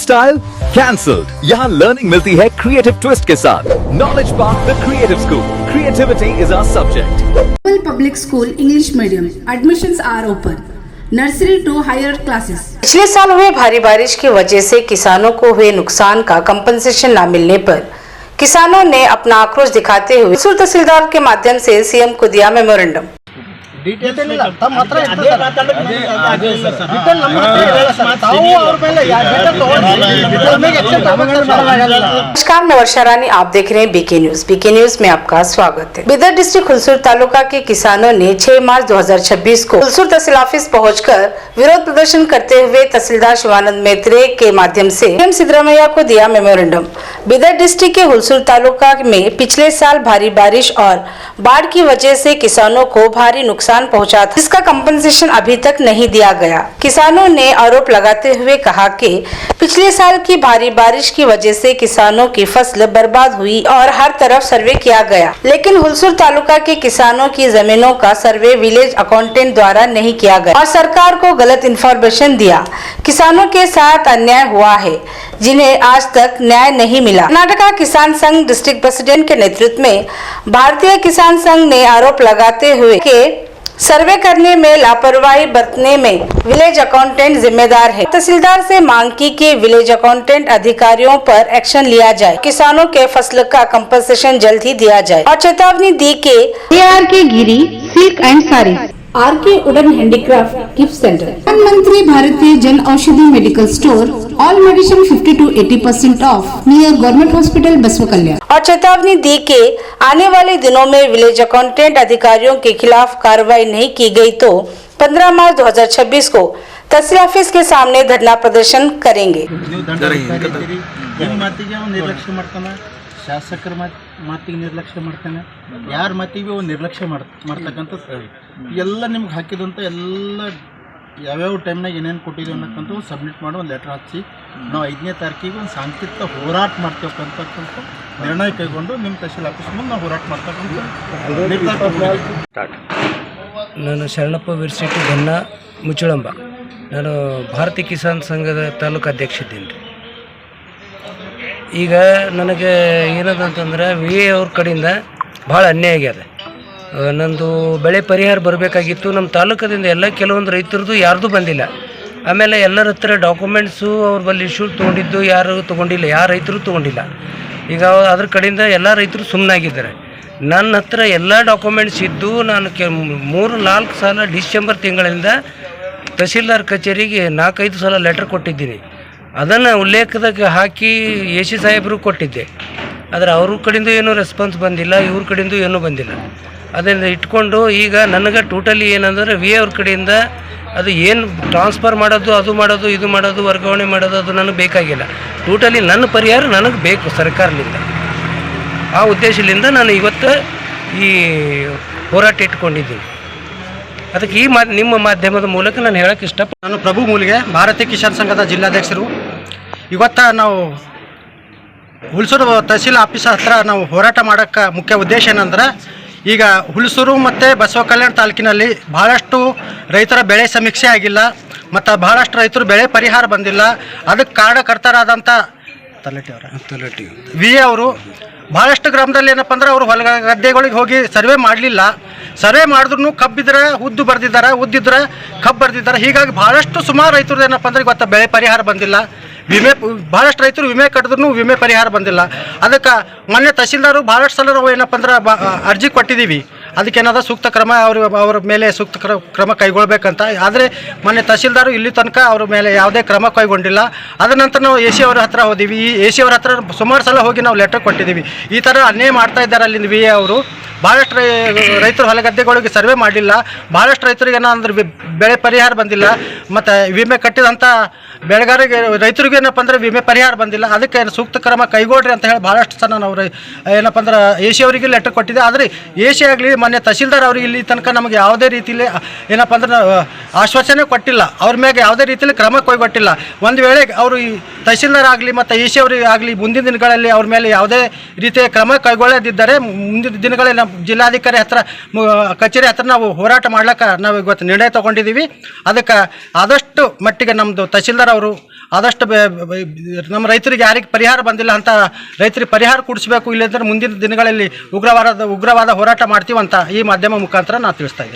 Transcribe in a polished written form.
Style cancelled. यहाँ learning मिलती है क्रिएटिव ट्विस्ट के साथ। Knowledge park the creative school, creativity is our subject. Public school English medium admissions are open, nursery to higher classes. पिछले साल हुए भारी बारिश की वजह से किसानों को हुए नुकसान का कंपनसेशन न मिलने पर किसानों ने अपना आक्रोश दिखाते हुए हुलसूर तहसीलदार के माध्यम से सीएम को दिया मेमोरेंडम। नमस्कार, मैं वर्षा रानी, आप देख रहे हैं बीके न्यूज। बीके न्यूज में आपका स्वागत है। बिदर डिस्ट्रिक्ट हुलसूर तालुका के किसानों ने 6 मार्च 2026 को हुलसूर तहसील ऑफिस पहुंचकर विरोध प्रदर्शन करते हुए तहसीलदार शिवानंद मैत्रेय के माध्यम से सीएम सिद्धरामैया को दिया मेमोरेंडम। बिदर डिस्ट्रिक्ट के हुलसूर तालुका में पिछले साल भारी बारिश और बाढ़ की वजह से किसानों को भारी नुकसान पहुंचा था, जिसका कंपनसेशन अभी तक नहीं दिया गया। किसानों ने आरोप लगाते हुए कहा कि पिछले साल की भारी बारिश की वजह से किसानों की फसल बर्बाद हुई और हर तरफ सर्वे किया गया, लेकिन हुलसूर तालुका के किसानों की जमीनों का सर्वे विलेज अकाउंटेंट द्वारा नहीं किया गया और सरकार को गलत इंफॉर्मेशन दिया। किसानों के साथ अन्याय हुआ है, जिन्हें आज तक न्याय नहीं मिला। कर्नाटका किसान संघ डिस्ट्रिक्ट प्रेसिडेंट के नेतृत्व में भारतीय किसान संघ ने आरोप लगाते हुए कि सर्वे करने में लापरवाही बरतने में विलेज अकाउंटेंट जिम्मेदार है। तहसीलदार से मांग की कि विलेज अकाउंटेंट अधिकारियों पर एक्शन लिया जाए, किसानों के फसल का कंपनसेशन जल्द ही दिया जाए और चेतावनी दी कि AR के गिरी सिल्क एंड साड़ी, आर के वुडन हैंडीक्राफ्ट गिफ्ट सेंटर, प्रधानमंत्री भारतीय Jan Aushadhi medical store, all medicine 50 to 80% of near government hospital बसवा कल्याण। और चेतावनी दी कि आने वाले दिनों में विलेज अकाउंटेंट अधिकारियों के खिलाफ कार्रवाई नहीं की गई तो 15 मार्च 2026 को तहसील ऑफिस के सामने धरना प्रदर्शन करेंगे। ಶಾಸಕರ ಮಾತಿಗೆ ನಿರ್ಲಕ್ಷ್ಯ ಮಾಡ್ತಾನೆ, ಯಾರ ಮಾತಿಗೆ ನಿರ್ಲಕ್ಷ್ಯ ಮಾಡ್ತಕ್ಕಂಥದ್ದು ಎಲ್ಲ ನಿಮ್ಗೆ ಹಾಕಿದಂಥ ಎಲ್ಲ ಯಾವ್ಯಾವ ಟೈಮ್ನಾಗ ಏನೇನು ಕೊಟ್ಟಿದ್ದೀವಿ ಅನ್ನೋಕ್ಕಂತ ಸಬ್ಮಿಟ್ ಮಾಡಿ ಒಂದು ಲೆಟ್ರ್ ಹಚ್ಚಿ ನಾವು 5ನೇ ತಾರೀಕಿಗೆ ಒಂದು ಶಾಂತಿಯುತ ಹೋರಾಟ ಮಾಡ್ತಕ್ಕಂಥ ನಿರ್ಣಯ ಕೈಗೊಂಡು ನಿಮ್ಮ ತಹಸೀಲ್ ಆಫೀಸ್ ಮುಂದೆ ನಾವು ಹೋರಾಟ ಮಾಡ್ತಕ್ಕಂಥ ನಿರ್ಧಾರ ತಗೊಂಡಿದ್ದೀವಿ. ನಾನು ಶರಣಪ್ಪ ವಿರ್ಸಿಟಿ ಗನ್ನ ಮುಚ್ಚಳಂಬ. ನಾನು ಭಾರತೀಯ ಕಿಸಾನ್ ಸಂಘದ ತಾಲೂಕು ಅಧ್ಯಕ್ಷ ಇದ್ದೀನಿ ರೀ. ಈಗ ನನಗೆ ಏನದಂತಂದ್ರೆ VA ಅವ್ರ ಕಡೆಯಿಂದ ಭಾಳ ಅನ್ಯಾಯ ಆಗ್ಯದ. ನಂದು ಬೆಳೆ ಪರಿಹಾರ ಬರಬೇಕಾಗಿತ್ತು. ನಮ್ಮ ತಾಲೂಕದಿಂದ ಎಲ್ಲ ಕೆಲವೊಂದು ರೈತರದ್ದು ಯಾರ್ದು ಬಂದಿಲ್ಲ. ಆಮೇಲೆ ಎಲ್ಲರ ಹತ್ರ ಡಾಕ್ಯುಮೆಂಟ್ಸು ಅವ್ರ ಬಲ್ಲಿ ಇಶ್ಯೂ ತೊಗೊಂಡಿದ್ದು ಯಾರು ತೊಗೊಂಡಿಲ್ಲ, ಯಾರು ರೈತರು ತೊಗೊಂಡಿಲ್ಲ. ಈಗ ಅದ್ರ ಕಡೆಯಿಂದ ಎಲ್ಲ ರೈತರು ಸುಮ್ಮನಾಗಿದ್ದಾರೆ. ನನ್ನ ಹತ್ರ ಎಲ್ಲ ಡಾಕ್ಯುಮೆಂಟ್ಸ್ ಇದ್ದು ನಾನು 3-4 ಸಲ ಡಿಸೆಂಬರ್ ತಿಂಗಳಿಂದ ತಹಸೀಲ್ದಾರ್ ಕಚೇರಿಗೆ 4-5 ಸಲ ಲೆಟರ್ ಕೊಟ್ಟಿದ್ದೀನಿ. ಅದನ್ನು ಉಲ್ಲೇಖದಾಗ ಹಾಕಿ AC ಸಾಹೇಬರು ಕೊಟ್ಟಿದ್ದೆ. ಆದರೆ ಅವ್ರ ಕಡೆಯಿಂದ ಏನೂ ರೆಸ್ಪಾನ್ಸ್ ಬಂದಿಲ್ಲ, ಇವ್ರ ಕಡೆಯಿಂದ ಏನೂ ಬಂದಿಲ್ಲ. ಅದನ್ನು ಇಟ್ಕೊಂಡು ಈಗ ನನಗೆ ಟೋಟಲಿ ಏನಂದರೆ VA ಅವ್ರ ಕಡೆಯಿಂದ ಅದು ಏನು ಟ್ರಾನ್ಸ್ಫರ್ ಮಾಡೋದು, ಅದು ಮಾಡೋದು, ಇದು ಮಾಡೋದು, ವರ್ಗಾವಣೆ ಮಾಡೋದು ಅದು ನನಗೆ ಬೇಕಾಗಿಲ್ಲ. ಟೋಟಲಿ ನನ್ನ ಪರಿಹಾರ ನನಗೆ ಬೇಕು ಸರ್ಕಾರದಿಂದ. ಆ ಉದ್ದೇಶದಿಂದ ನಾನು ಇವತ್ತು ಈ ಹೋರಾಟ ಇಟ್ಕೊಂಡಿದ್ದೀನಿ. ಅದಕ್ಕೆ ನಿಮ್ಮ ಮಾಧ್ಯಮದ ಮೂಲಕ ನಾನು ಹೇಳೋಕ್ಕೆ ಇಷ್ಟಪಡ್ತೀನಿ. ನಾನು ಪ್ರಭು ಮೂಲಿಗೆ, ಭಾರತೀಯ ಕಿಸಾನ್ ಸಂಘದ ಜಿಲ್ಲಾಧ್ಯಕ್ಷರು. ಇವತ್ತು ನಾವು ಹುಲಸೂರು ತಹಸೀಲ್ ಆಫೀಸ್ ಹತ್ರ ನಾವು ಹೋರಾಟ ಮಾಡೋಕ್ಕೆ ಮುಖ್ಯ ಉದ್ದೇಶ ಏನಂದ್ರೆ, ಈಗ ಹುಲಸೂರು ಮತ್ತು ಬಸವ ಕಲ್ಯಾಣ ತಾಲೂಕಿನಲ್ಲಿ ಭಾಳಷ್ಟು ರೈತರ ಬೆಳೆ ಸಮೀಕ್ಷೆ ಆಗಿಲ್ಲ ಮತ್ತು ಭಾಳಷ್ಟು ರೈತರು ಬೆಳೆ ಪರಿಹಾರ ಬಂದಿಲ್ಲ. ಅದಕ್ಕೆ ಕಾರಣಕರ್ತರಾದಂಥ ತಲಟಿ VA ಅವರು ಭಾಳಷ್ಟು ಗ್ರಾಮದಲ್ಲಿ ಏನಪ್ಪ ಅಂದ್ರೆ ಅವರು ಹೊಲ ಗದ್ದೆಗಳಿಗೆ ಹೋಗಿ ಸರ್ವೆ ಮಾಡಲಿಲ್ಲ. ಸರ್ವೆ ಮಾಡಿದ್ರು ಕಬ್ಬಿದ್ರೆ ಉದ್ದು ಬರೆದಿದ್ದಾರೆ, ಉದ್ದಿದ್ರೆ ಕಬ್ಬು ಬರೆದಿದ್ದಾರೆ. ಹೀಗಾಗಿ ಭಾಳಷ್ಟು ಸುಮಾರು ರೈತರು ಏನಪ್ಪ ಅಂದ್ರೆ ಇವತ್ತು ಬೆಳೆ ಪರಿಹಾರ ಬಂದಿಲ್ಲ. ವಿಮೆ ಭಾಳಷ್ಟು ರೈತರು ವಿಮೆ ಕಟ್ಟಿದ್ರು ವಿಮೆ ಪರಿಹಾರ ಬಂದಿಲ್ಲ. ಅದಕ್ಕೆ ಮೊನ್ನೆ ತಹಸೀಲ್ದಾರು ಭಾಳಷ್ಟು ಸಲ ನಾವು ಏನಪ್ಪ ಅಂದ್ರೆ ಅರ್ಜಿ ಕೊಟ್ಟಿದ್ದೀವಿ. ಅದಕ್ಕೇನಾದ ಸೂಕ್ತ ಕ್ರಮ ಅವ್ರ ಮೇಲೆ ಸೂಕ್ತ ಕ್ರಮ ಕೈಗೊಳ್ಬೇಕಂತ. ಆದರೆ ಮೊನ್ನೆ ತಹಸೀಲ್ದಾರು ಇಲ್ಲಿ ತನಕ ಅವ್ರ ಮೇಲೆ ಯಾವುದೇ ಕ್ರಮ ಕೈಗೊಂಡಿಲ್ಲ. ಅದ ನಂತರ ನಾವು AC ಅವ್ರ ಹತ್ರ ಹೋದಿವಿ. ಈ AC ಅವ್ರ ಹತ್ರ ಸುಮಾರು ಸಲ ಹೋಗಿ ನಾವು ಲೆಟರ್ ಕೊಟ್ಟಿದ್ದೀವಿ. ಈ ಥರ ಅನ್ಯಾಯ ಮಾಡ್ತಾ ಇದ್ದಾರೆ ಅಲ್ಲಿಂದ VA ಅವರು. ಭಾಳಷ್ಟು ರೈತರು ಹೊಲಗದ್ದೆಗಳಿಗೆ ಸರ್ವೆ ಮಾಡಲಿಲ್ಲ. ಭಾಳಷ್ಟು ರೈತರಿಗೆ ಏನಂದ್ರೆ ಬೆಳೆ ಪರಿಹಾರ ಬಂದಿಲ್ಲ. ಮತ್ತು ವಿಮೆ ಕಟ್ಟಿದಂಥ ಬೆಳೆಗಾರರಿಗೆ ರೈತರಿಗೆ ಏನಪ್ಪ ಅಂದ್ರೆ ವಿಮೆ ಪರಿಹಾರ ಬಂದಿಲ್ಲ. ಅದಕ್ಕೆ ಸೂಕ್ತ ಕ್ರಮ ಕೈಗೊಳ್ರಿ ಅಂತ ಹೇಳಿ ಭಾಳಷ್ಟು ಸಲ ನಾವು ಏನಪ್ಪ ಅಂದ್ರೆ AC ಅವರಿಗೆ ಲೆಟರ್ ಕೊಟ್ಟಿದ್ದೆ. ಆದರೆ AC ಆಗಲಿ ಮೊನ್ನೆ ತಹಸೀಲ್ದಾರ್ ಅವ್ರಿಗೆ ಇಲ್ಲಿ ತನಕ ನಮಗೆ ಯಾವುದೇ ರೀತಿಯಲ್ಲಿ ಏನಪ್ಪ ಅಂದ್ರೆ ಆಶ್ವಾಸನೆ ಕೊಟ್ಟಿಲ್ಲ. ಅವ್ರ ಮ್ಯಾಗೆ ಯಾವುದೇ ರೀತಿಯಲ್ಲಿ ಕ್ರಮ ಕೈಗೊಟ್ಟಿಲ್ಲ. ಒಂದು ವೇಳೆ ಅವರು ಈ ತಹಸೀಲ್ದಾರ್ ಆಗಲಿ ಮತ್ತು AC ಅವರಿಗೆ ಆಗಲಿ ಮುಂದಿನ ದಿನಗಳಲ್ಲಿ ಅವ್ರ ಮೇಲೆ ಯಾವುದೇ ರೀತಿಯ ಕ್ರಮ ಕೈಗೊಳ್ಳದಿದ್ದರೆ ಮುಂದಿನ ದಿನಗಳಲ್ಲಿ ನಮ್ಮ ಜಿಲ್ಲಾಧಿಕಾರಿ ಹತ್ರ ಕಚೇರಿ ಹತ್ರ ನಾವು ಹೋರಾಟ ಮಾಡ್ಲಿಕ್ಕೆ ನಾವು ಇವತ್ತು ನಿರ್ಣಯ ತೊಗೊಂಡಿದ್ದೀವಿ. ಅದಕ್ಕೆ ಆದಷ್ಟು ಮಟ್ಟಿಗೆ ನಮ್ಮದು ತಹಸೀಲ್ದಾರ್ ಅವರು ಆದಷ್ಟು ನಮ್ಮ ರೈತರಿಗೆ ಯಾರಿಗೆ ಪರಿಹಾರ ಬಂದಿಲ್ಲ ಅಂತ ರೈತರಿಗೆ ಪರಿಹಾರ ಕೊಡಿಸಬೇಕು, ಇಲ್ಲಂದ್ರೆ ಮುಂದಿನ ದಿನಗಳಲ್ಲಿ ಉಗ್ರವಾದ ಹೋರಾಟ ಮಾಡ್ತೀವಂತ ಈ ಮಾಧ್ಯಮ ಮುಖಾಂತರ ನಾನು ತಿಳಿಸ್ತಾ ಇದ್ದೀನಿ.